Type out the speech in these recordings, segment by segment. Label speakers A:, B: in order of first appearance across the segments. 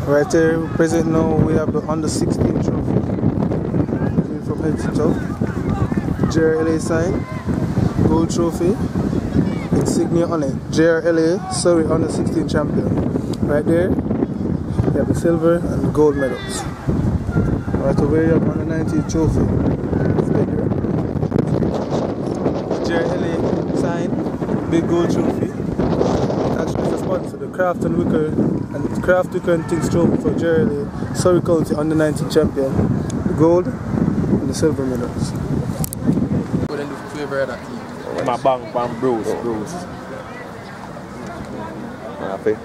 A: Right here, present now, we have the under 16 trophy. From head to toe. JRLA sign, gold trophy, insignia on it. JRLA, sorry, under 16 champion. Right there, we have the silver and the gold medals. Right over here, under 19 trophy. JRLA sign, big gold trophy. Actually, it's a sponsor, the Craft and Wicker and Things trophy for JRLA, Surrey County under 19 champion. The gold and the silver medals.
B: What is your favorite athlete?
C: My bang Bruce. Happy.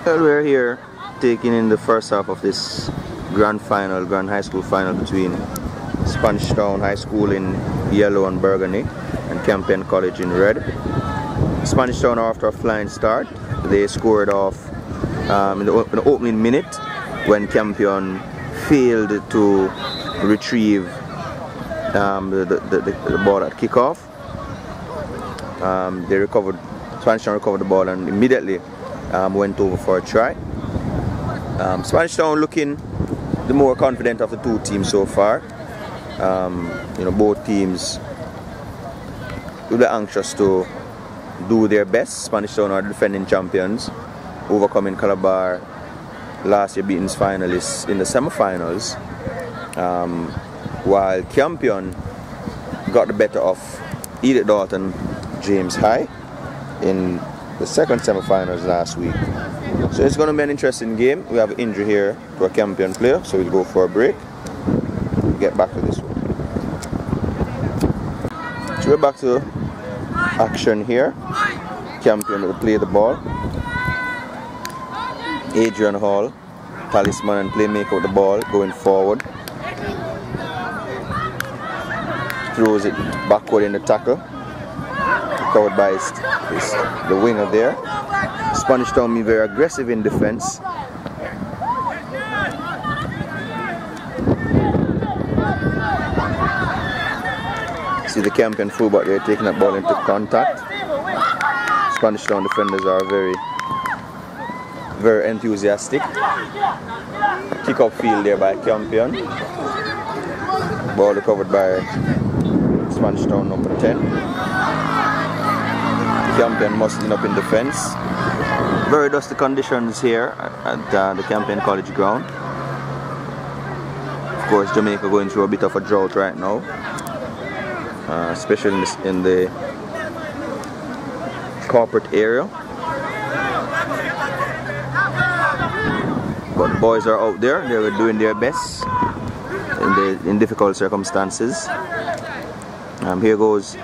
C: Well, we're here taking in the first half of this grand high school final between Spanish Town High School in yellow and burgundy and Campion College in red. Spanish Town, after a flying start, they scored off in the opening minute when Campion failed to retrieve the ball at kickoff. Spanish Town recovered the ball and immediately went over for a try. Spanish Town looking the more confident of the two teams so far. Both teams will be anxious to do their best. Spanish Town are the defending champions, overcoming Calabar last year, beating finalists in the semi-finals, while Campion got the better of Edith Dalton James High in the second semi-finals last week. So it's going to be an interesting game. We have an injury here to a Campion player, so we'll go for a break. We'll get back to this one. So we're back to action here. Campion will play the ball. Adrian Hall Talisman and playmaker with the ball going forward. Throws it backward in the tackle. Covered by the winger there. Spanish Town being very aggressive in defense. See the Campion fullback there taking that ball into contact. Spanish Town defenders are very enthusiastic. Kick up field there by Campion. Ball recovered by Spanish Town number 10. Campion muscling up in defense. Very dusty conditions here at the Campion College ground. Of course, Jamaica going through a bit of a drought right now, especially in the corporate area. But the boys are out there. They were doing their best in difficult circumstances. Here goes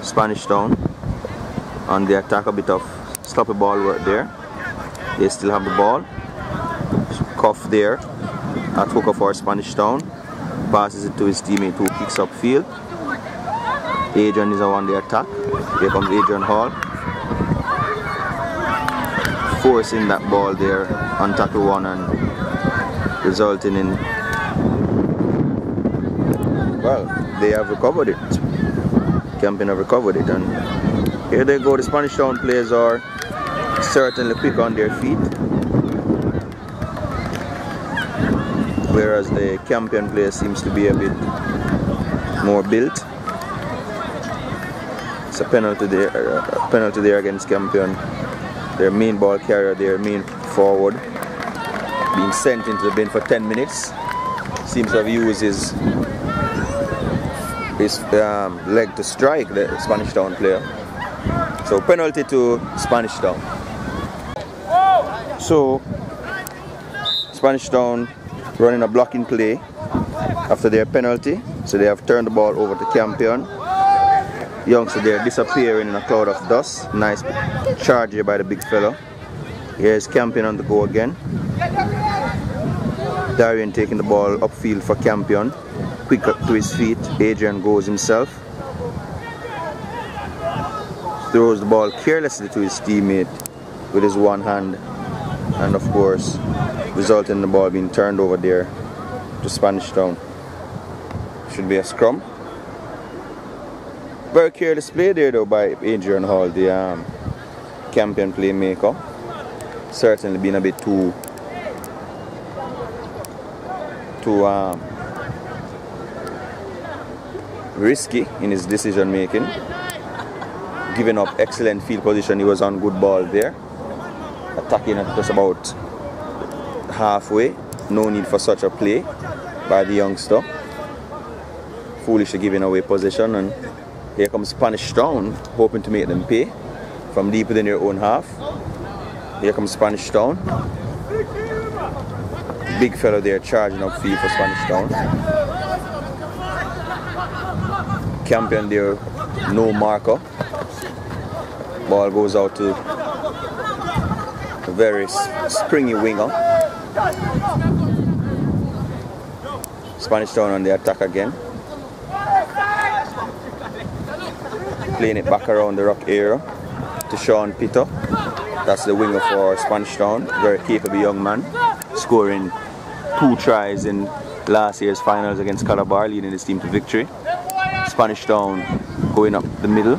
C: Spanish Town on the attack. A bit of sloppy ball work there. They still have the ball. Cuff there at hooker for Spanish Town. Passes it to his teammate who kicks up field. Adrian is on the attack. Here comes Adrian Hall. Forcing that ball there on tackle one and resulting in, well, they have recovered it. Campion have recovered it, and here they go. The Spanish Town players are certainly quick on their feet, whereas the Campion player seems to be a bit more built. It's a penalty there against Campion. Their main ball carrier, their main forward, being sent into the bin for 10 minutes. Seems to have used his leg to strike the Spanish Town player. So penalty to Spanish Town. So Spanish Town running a blocking play after their penalty. So they have turned the ball over to Campion. Youngster there disappearing in a cloud of dust. Nice charge here by the big fellow. Here's Campion on the go again. Darian taking the ball upfield for Campion. Quick up to his feet. Adrian goes himself. Throws the ball carelessly to his teammate with his one hand. And of course, resulting in the ball being turned over there to Spanish Town. Should be a scrum. Very careless play there though by Adrian Hall, the Campion playmaker. Certainly been a bit too risky in his decision making. Giving up excellent field position, he was on good ball there. Attacking at just about halfway. No need for such a play by the youngster. Foolishly giving away possession, and here comes Spanish Town, hoping to make them pay from deep within their own half. Here comes Spanish Town. Big fellow there charging up field for Spanish Town. Campion there, no marker. Ball goes out to a very springy winger. Spanish Town on the attack again. Playing it back around the rock area to Sean Peter. That's the winger for Spanish Town. Very capable young man. Scoring 2 tries in last year's finals against Calabar, leading his team to victory. Spanish Town going up the middle.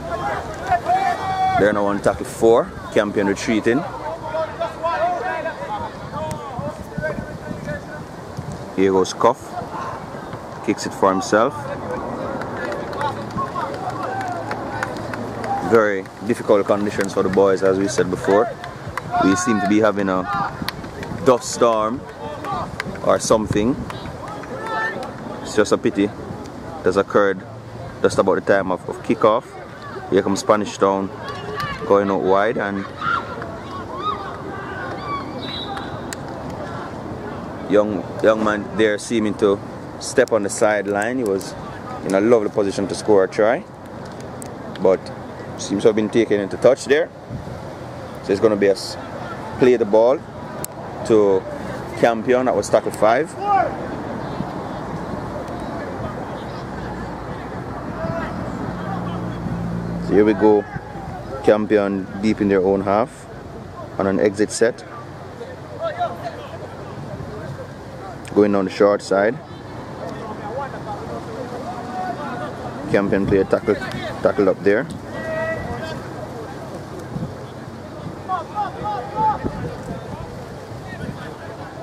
C: They're now on tackle 4. Campion retreating. Here goes Cuff. Kicks it for himself. Very difficult conditions for the boys, as we said before. We seem to be having a dust storm or something. It's just a pity it has occurred just about the time of kickoff. Here comes Spanish Town going out wide, and young man there seeming to step on the sideline. He was in a lovely position to score a try, but seems to have been taken into touch there. So it's going to be a play the ball to Campion. That was tackle 5. So here we go. Campion deep in their own half on an exit set. Going down the short side. Campion player tackled up there.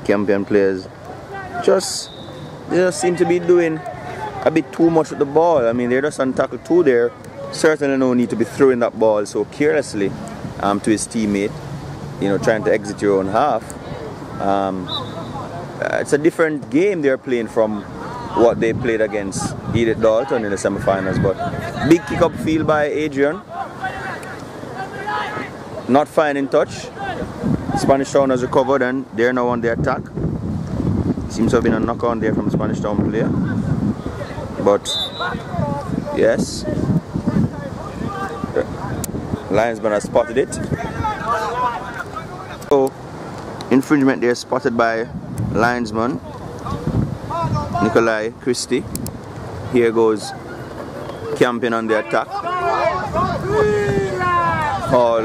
C: Campion players they just seem to be doing a bit too much with the ball. I mean, they're just on tackle 2 there. Certainly no need to be throwing that ball so carelessly to his teammate, you know, trying to exit your own half. It's a different game they're playing from what they played against Edith Dalton in the semi-finals. But big kick up field by Adrian. Not finding touch. Spanish Town has recovered and they're now on the attack. Seems to have been a knock on there from the Spanish Town player. But yes, linesman has spotted it. So infringement there spotted by linesman Nikolai Christie. Here goes Campion on the attack. All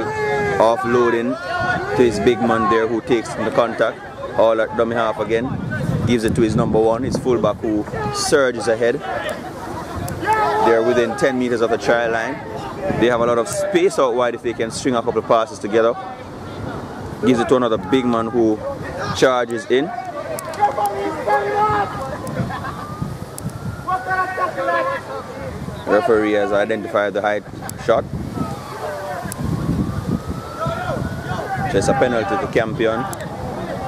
C: offloading to his big man there who takes the contact. All at dummy half again. Gives it to his number 1, his fullback, who surges ahead. They're within 10 meters of the try line. They have a lot of space out wide if they can string a couple of passes together. Gives it to another big man who charges in. Referee has identified the height shot. Just a penalty to Campion.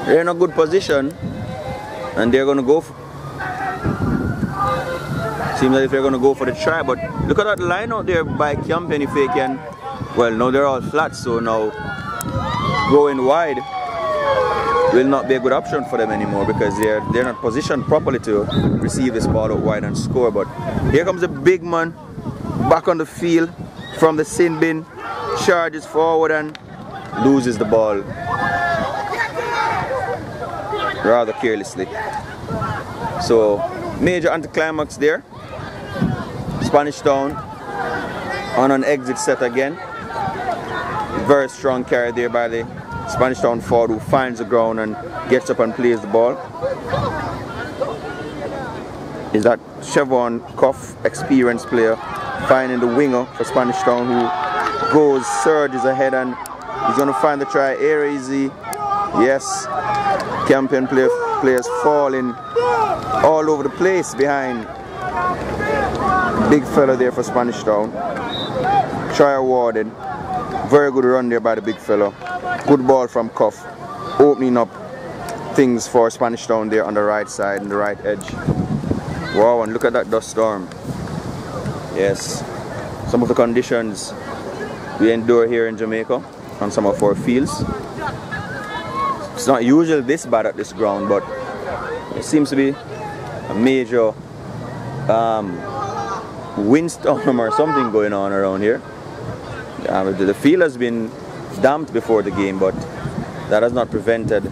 C: They're in a good position and they're going to go for, seems like they're going to go for the try, but look at that line out there by Campion. If they can, well, now they're all flat, so now going wide will not be a good option for them anymore because they're not positioned properly to receive this ball out wide and score. But here comes the big man back on the field from the sin bin, charges forward and loses the ball rather carelessly. So major anticlimax there. Spanish Town on an exit set again. Very strong carry there by the Spanish Town forward, who finds the ground and gets up and plays the ball. Is that Chevron Cuff, experienced player, finding the winger for Spanish Town, who goes, surges ahead and he's going to find the try. Here easy. Yes. Campion players falling all over the place behind. Big fella there for Spanish Town. Try awarded. Very good run there by the big fella. Good ball from Cuff. Opening up things for Spanish Town there on the right side and the right edge. Wow, and look at that dust storm. Yes. Some of the conditions we endure here in Jamaica on some of our fields. It's not usually this bad at this ground, but it seems to be a major windstorm or something going on around here. The field has been damped before the game, but that has not prevented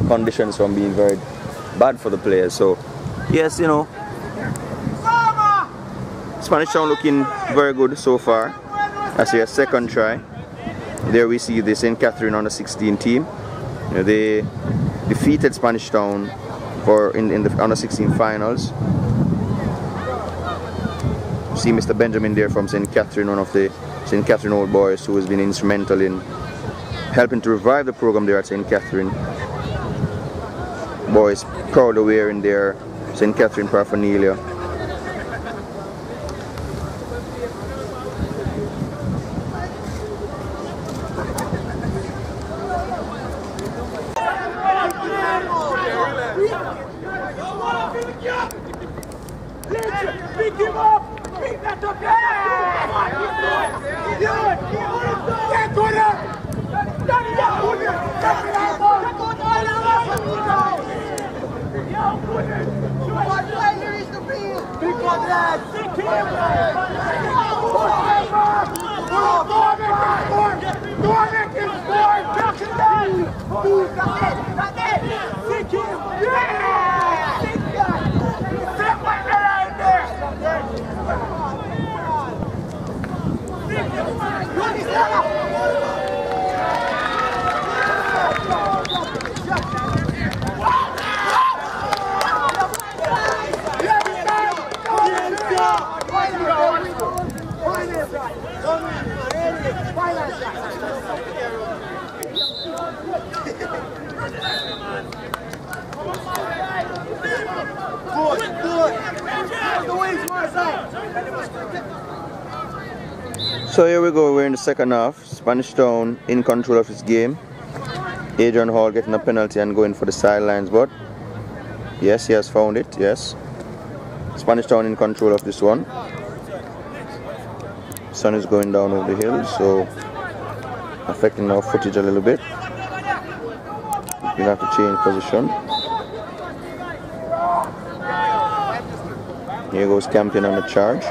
C: conditions from being very bad for the players. So yes, you know, Spanish Town looking very good so far. That's their second try. There we see the St. Catherine under 16 team. You know, they defeated Spanish Town in the under 16 finals. See Mr. Benjamin there from St. Catherine, one of the St. Catherine old boys who has been instrumental in helping to revive the program there at St. Catherine. Boys proudly wearing their St. Catherine paraphernalia. So here we go, we're in the second half. Spanish Town in control of his game. Adrian Hall getting a penalty and going for the sidelines, but yes, he has found it, yes. Spanish Town in control of this one. Sun is going down over the hill, so affecting our footage a little bit. We'll have to change position. Here goes Campion on the charge.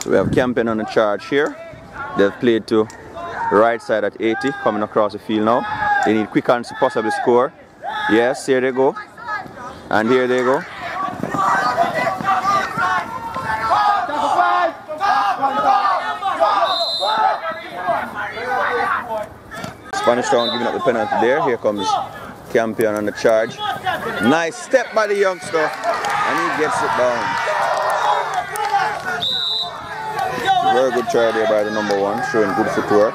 C: So we have Campion on the charge here. They've played to the right side at 80, coming across the field now. They need quick hands to possibly score. Yes, here they go. And here they go. Spanish Town giving up the penalty there. Here comes Campion on the charge. Nice step by the youngster. And he gets it down. Very good try there by the number one, showing good footwork.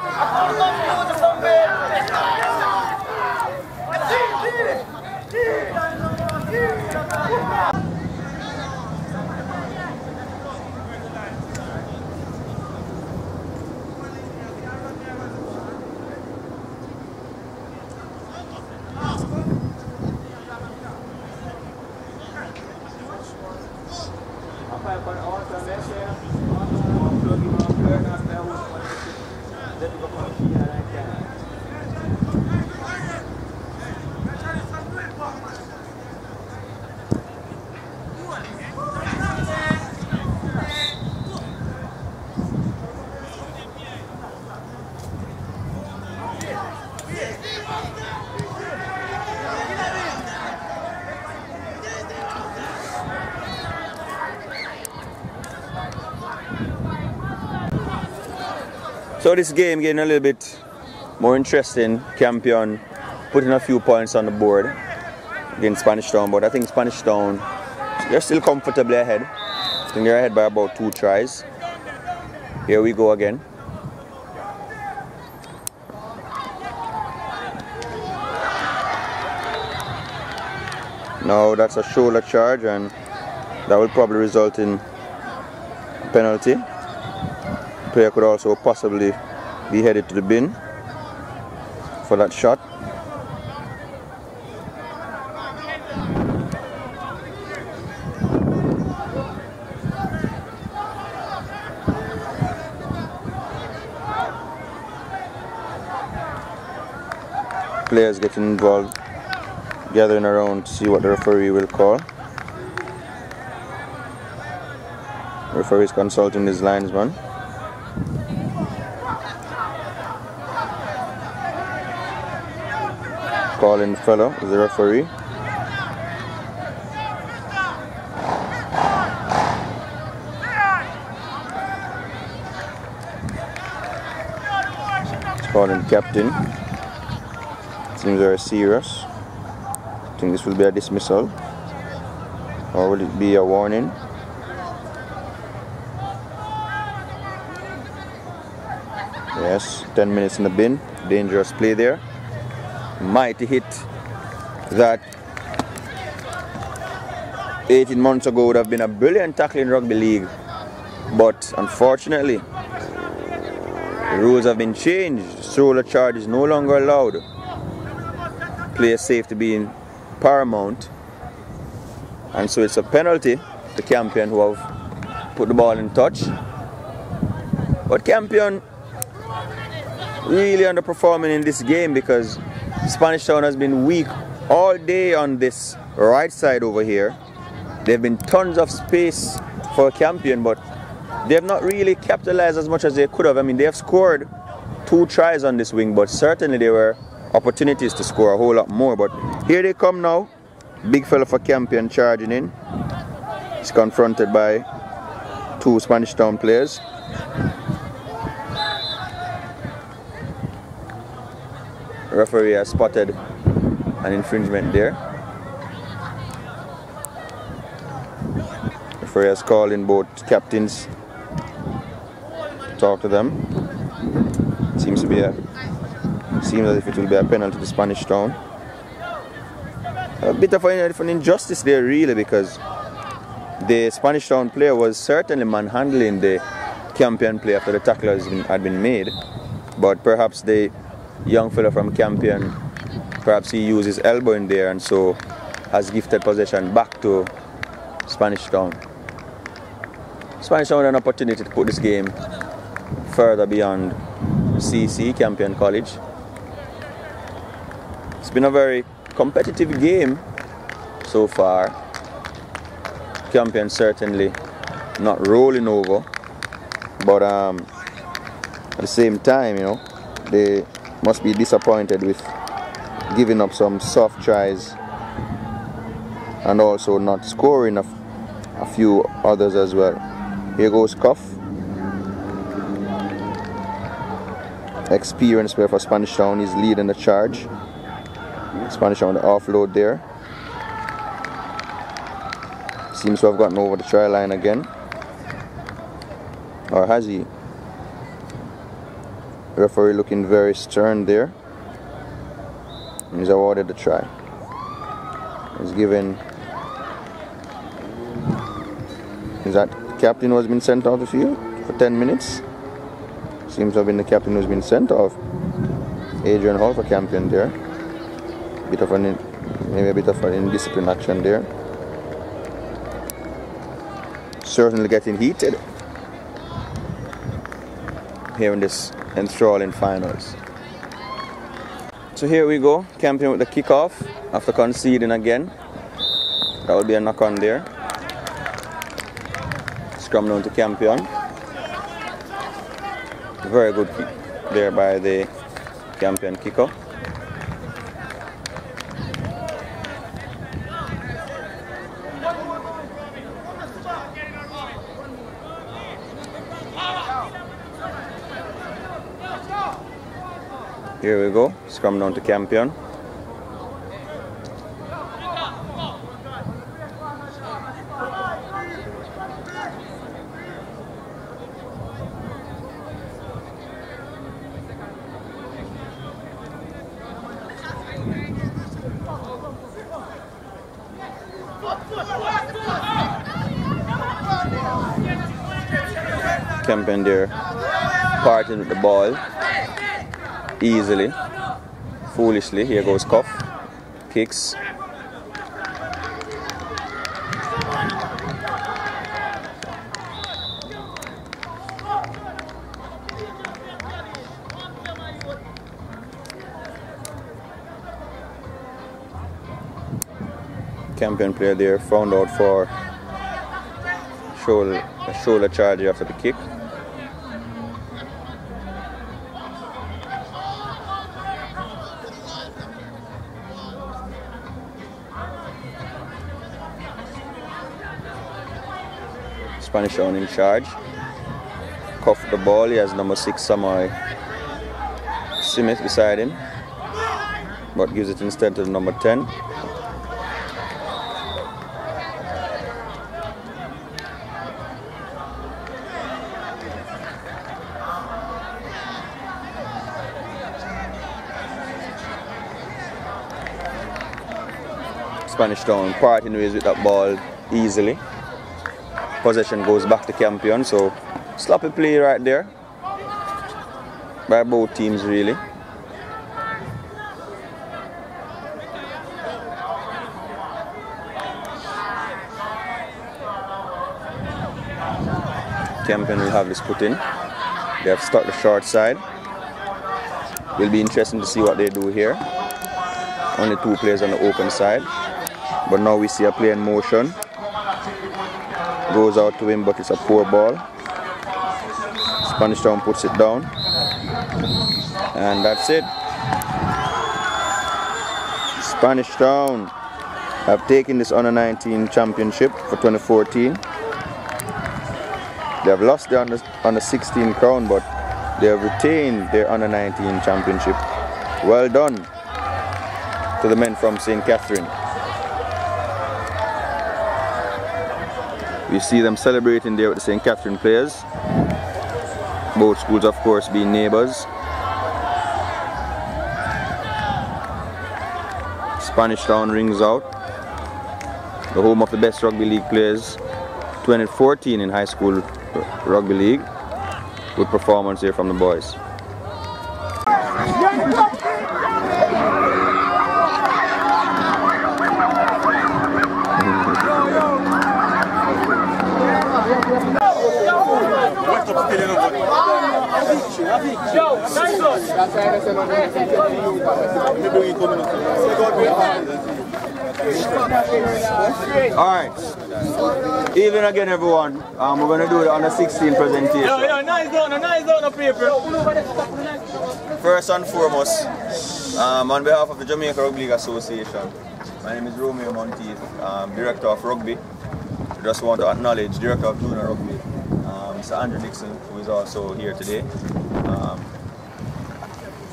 C: So this game getting a little bit more interesting. Campion putting a few points on the board against Spanish Town, but I think Spanish Town, they're still comfortably ahead. I think they're ahead by about 2 tries. Here we go again. Now that's a shoulder charge, and that will probably result in a penalty. The player could also possibly be headed to the bin for that shot. Players getting involved, gathering around to see what the referee will call. The referee is consulting his linesman. Calling the fellow is the referee. It's calling the captain. Seems very serious. I think this will be a dismissal, or will it be a warning? Yes, 10 minutes in the bin. Dangerous play there. Mighty hit that 18 months ago would have been a brilliant tackle in rugby league, but unfortunately the rules have been changed. Shoulder charge is no longer allowed. Player safety being paramount, and so it's a penalty to Campion, who have put the ball in touch. But Campion really underperforming in this game, because Spanish Town has been weak all day on this right side over here. There have been tons of space for Campion, but they have not really capitalized as much as they could have. I mean, they have scored 2 tries on this wing, but certainly there were opportunities to score a whole lot more. But here they come now. Big fella for Campion charging in. He's confronted by 2 Spanish Town players. Referee has spotted an infringement there. Referee has called in both captains to talk to them. Seems as if it will be a penalty to Spanish Town. A bit of an injustice there really, because the Spanish Town player was certainly manhandling the Campion player after the tackle had been made. But perhaps the young fellow from Campion, perhaps he used his elbow in there and so has gifted possession back to Spanish Town. Spanish Town had an opportunity to put this game further beyond CC, Campion College. It's been a very competitive game so far. Campion certainly not rolling over, but at the same time, you know, they must be disappointed with giving up some soft tries and also not scoring a few others as well. Here goes Cuff. Experienced player for Spanish Town is leading the charge. Spanish Town the offload there. Seems to have gotten over the try line again. Or has he? Referee looking very stern there. He's awarded the try. He's given. Is that captain who has been sent off the field for 10 minutes? Seems to have been the captain who's been sent off. Adrian Hall for Campion there. Maybe a bit of an indiscipline action there. Certainly getting heated here in this enthralling finals. So here we go, Campion with the kickoff after conceding again. That will be a knock on there. Scrum down to Campion. Very good kick there by the Campion kicker. Here we go, scrum down to Campion. Campion there, parting with the ball. Easily, foolishly. Here goes Cuff, kicks. Campion player there found out for a shoulder charge after the kick. Spanish Town in charge. Cuff the ball. He has number 6 Samoy Smith beside him, but gives it instead to number 10. Spanish Town parting ways with that ball easily. Possession goes back to Campion, so sloppy play right there by both teams really. Campion will have this put in. They have stuck the short side. Will be interesting to see what they do here. Only 2 players on the open side, but now we see a play in motion. Goes out to him, but it's a poor ball. Spanish Town puts it down. And that's it. Spanish Town have taken this under 19 championship for 2014. They have lost the under 16 crown, but they have retained their under 19 championship. Well done to the men from St. Catherine. We see them celebrating there with the St. Catherine players. Both schools, of course, being neighbors. Spanish Town rings out, the home of the best rugby league players 2014 in high school rugby league. Good performance here from the boys. Alright, evening again everyone. We're going to do the under 16 presentation.
B: Nice on paper.
C: First and foremost, on behalf of the Jamaica Rugby League Association, my name is Romeo Monteith, Director of Rugby. I just want to acknowledge Director of Junior Rugby, Mr. Andrew Dixon, who is also here today.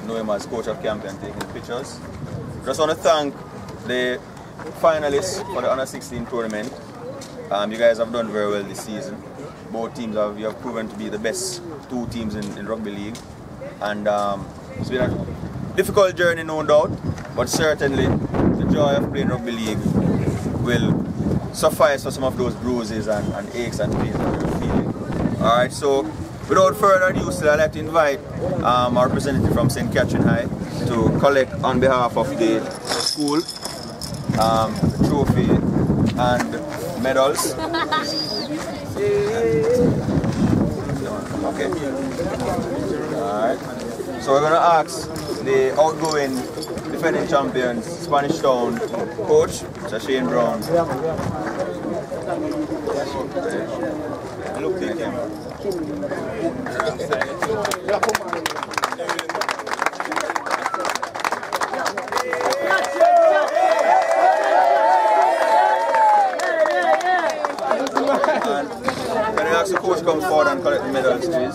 C: Know him as coach of Campion, taking the pictures. Just want to thank the finalists for the under 16 tournament. You guys have done very well this season. Both teams have proven to be the best two teams in rugby league, and it's been a difficult journey, no doubt, but certainly the joy of playing rugby league will suffice for some of those bruises and aches and pains that you're feeling. Alright, so without further ado, I'd like to invite our representative from St. Catherine High to collect on behalf of the school the trophy and medals. Okay. Alright. So we're gonna ask the outgoing defending champions, Spanish Town coach, Mr. Shane Brown. Look to the camera. Can I ask the coach come forward and collect the medals, please?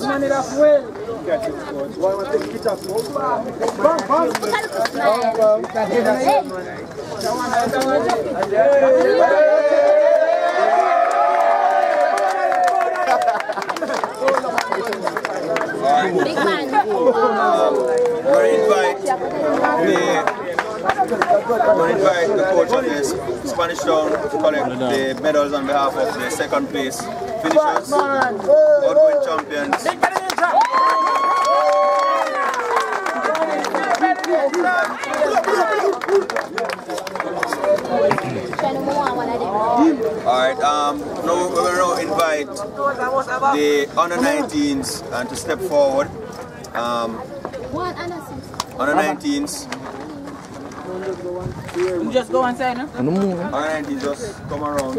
D: Big man.
C: We're going to invite the coach of the Spanish Town to collect the medals on behalf of the second place finishers, outgoing champions. Alright, now we're going to invite the under 19s to step forward. Under 19s.
E: You just go inside, no?
C: Under 19s, just come around.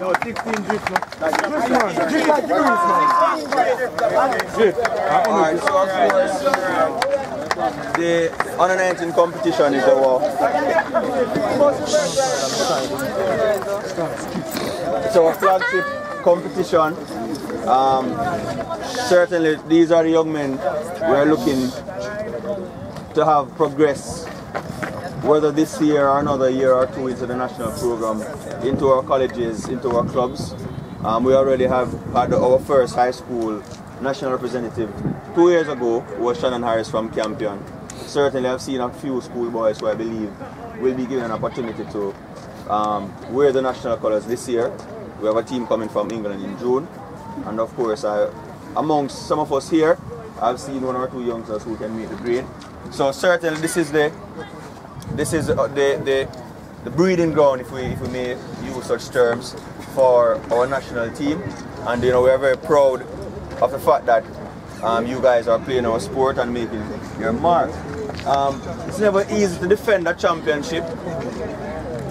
A: No, 16 drift, no?
C: Alright, so of course, the under 19 competition is our flagship competition. Certainly these are the young men we are looking to have progress, whether this year or another year or two, into the national program, into our colleges, into our clubs. We already have had our first high school national representative 2 years ago, who was Shannon Harris from Campion. Certainly I've seen a few schoolboys who I believe will be given an opportunity to wear the national colours this year. We have a team coming from England in June, and of course amongst some of us here, I've seen one or two youngsters who can meet the grade. So certainly this is the breeding ground, if we may use such terms, for our national team. And you know, we're very proud of the fact that you guys are playing our sport and making your mark. It's never easy to defend a championship,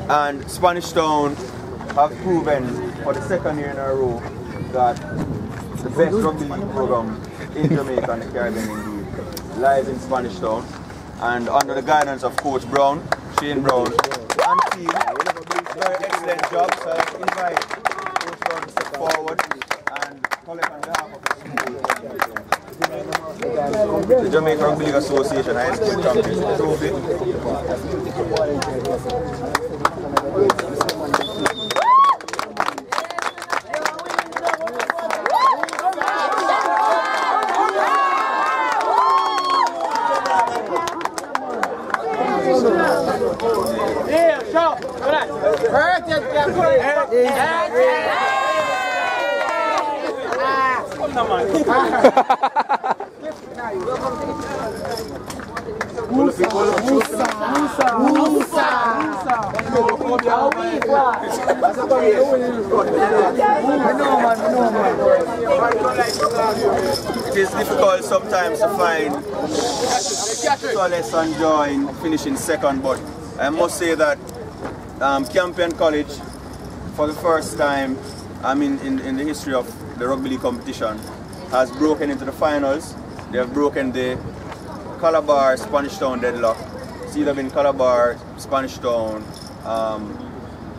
C: and Spanish Town have proven for the second year in a row that the best rugby league program in Jamaica and the Caribbean indeed, live in Spanish Town, and under the guidance of Coach Brown, Shane Brown, and team. Very excellent job. So I invite Coach Brown to step forward and collect on behalf of the Jamaica Rugby League Association High School Champions Trophy. It is difficult sometimes to find solace and joy in finishing second, but I must say that Campion College, for the first time in the history of the rugby league competition, has broken into the finals. They have broken the Calabar Spanish Town deadlock. It's either been Calabar, Spanish Town,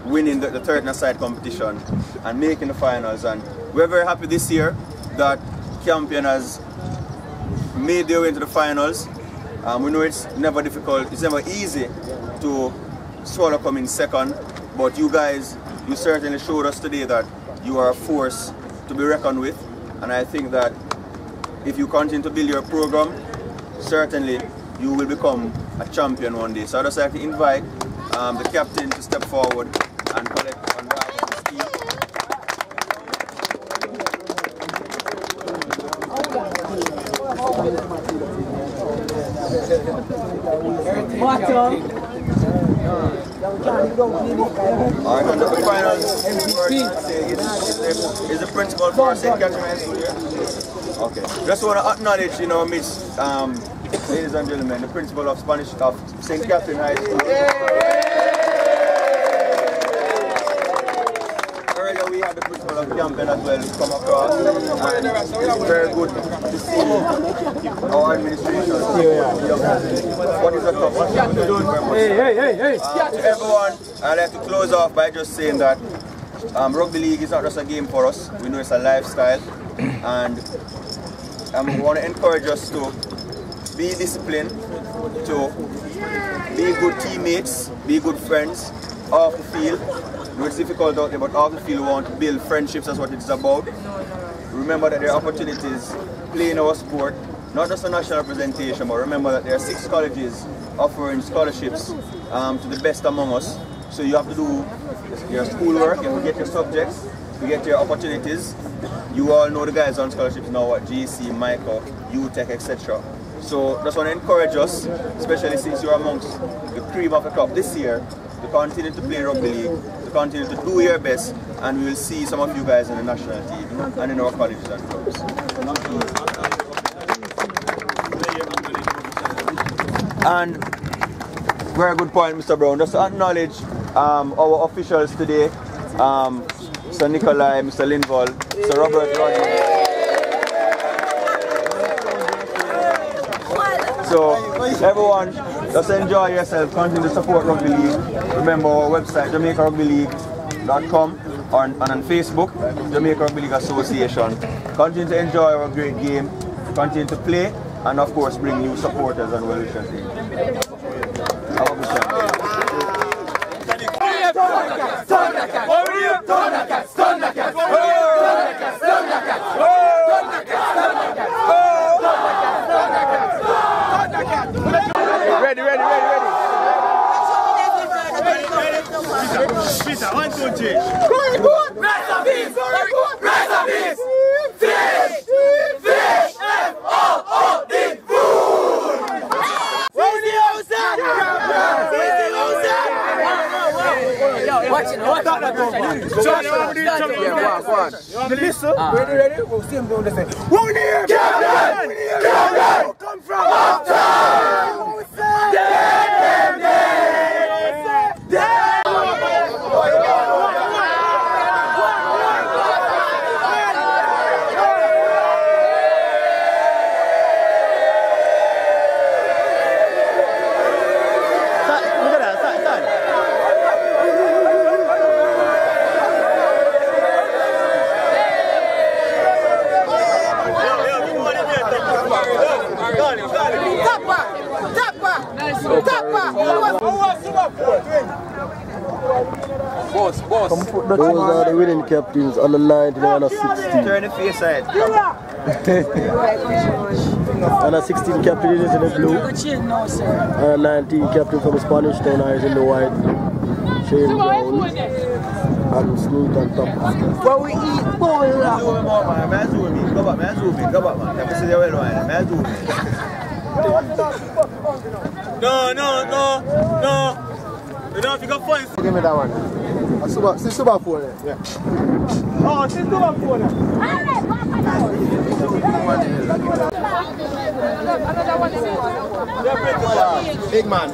C: winning the third side competition and making the finals. And we're very happy this year that Campion has made their way into the finals. We know it's never difficult, it's never easy to swallow coming second, but you guys, you certainly showed us today that you are a force to be reckoned with, and I think that if you continue to build your program, certainly you will become a champion one day. So I'd just like to invite the captain to step forward and collect on behalf of the team. Alright, and the finals is the principal for St. Catherine High School here. Okay. Just want to acknowledge, Miss, ladies and gentlemen, the principal of St. Catherine High School. Earlier we had the principal of Campion as well come across, and it's very good to see our administration. What is the top? To everyone, I'd like to close off by just saying that rugby league is not just a game for us. We know it's a lifestyle, and we want to encourage us to be disciplined, to be good teammates, be good friends off the field. It's difficult out there, but off the field we want to build friendships. That's what it's about. Remember that there are opportunities playing our sport, not just a national representation, but remember that there are 6 colleges offering scholarships to the best among us. So you have to do your schoolwork, you have to get your subjects, you get your opportunities. You all know the guys on scholarships now at GC, Michael, UTech, etc. So just want to encourage us, especially since you're amongst the cream of the crop this year, to continue to play rugby league, to continue to do your best, and we will see some of you guys in the national team and in our colleges and clubs. And very good point, Mr. Brown. Just to acknowledge our officials today, Mr. Nikolai, Mr. Linval, Mr. Robert Rodney. So everyone, just enjoy yourself, continue to support Rugby League. Remember our website, JamaicaRugbyLeague.com, and on Facebook, Jamaica Rugby League Association. Continue to enjoy our great game, continue to play, and of course bring new supporters and well-wishers in. Have a good time. Ready. Peter, 1, 2, 3. Recipes! Fish! F-O-O-D! Food! Where's the outside? Watch it. The list, ready? We'll see him doing this thing. One here! Campion! Come from uptown!
B: boss.
D: Those are the winning captains on the 19 and on 16.
C: Turn the face side.
D: And a 16 captain is in the blue. And a 19 captain from Spanish Town is in the white. Shane Brown. And Sneak on top.
E: Where we eat bowl.
C: Zoom in more, man. Man, zoom in. Go back, man. Zoom in. Go back, man. Let me see the well, man. Man, zoom in.
B: No. You don't have to go find.
A: Give me that one. Super 4 there. Yeah.
B: Oh, she's Super 4 there.
E: Big man.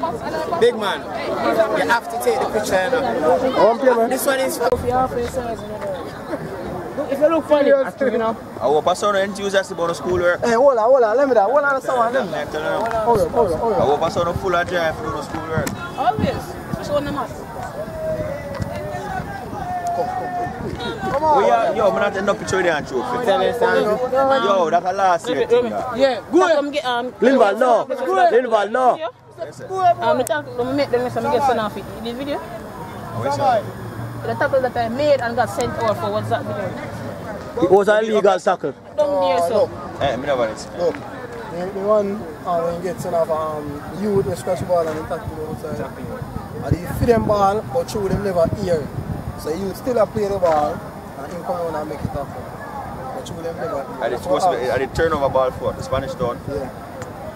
E: You have to take the picture. This one is if you look funny, you know.
C: I hope I saw no enthusiastic about the schoolwork.
A: Hey, hold on. Let me that. Hold on, someone. Hold on.
C: I hope I saw no full of drive for the schoolwork.
F: Obvious. Just on the mat.
C: Yo, I'm not enough picture there and trophy. Yo, that's a last year thing.
F: Yeah, good.
D: Linval, no.
F: I'm make them some get sent off it. The video? The tackle that I made and got sent out for what's that video?
D: It was a legal tackle.
F: Down there, so.
C: Hey, me never this.
A: Look, the one when you get sent off youth, they scratch the ball and they tackle outside. And they feed them ball, but through them never hear. So you still play the ball and him come on and make it up. But through them never hear.
C: Are they turnover ball for the Spanish Town?
A: Yeah.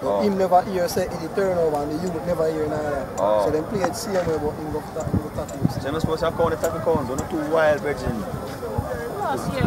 A: But him never hear say it turnover and the youth never hear neither. So them play it same way but him go tackle.
C: So you're not supposed to count the tackle counts, not too wild, virgin.
F: Last year,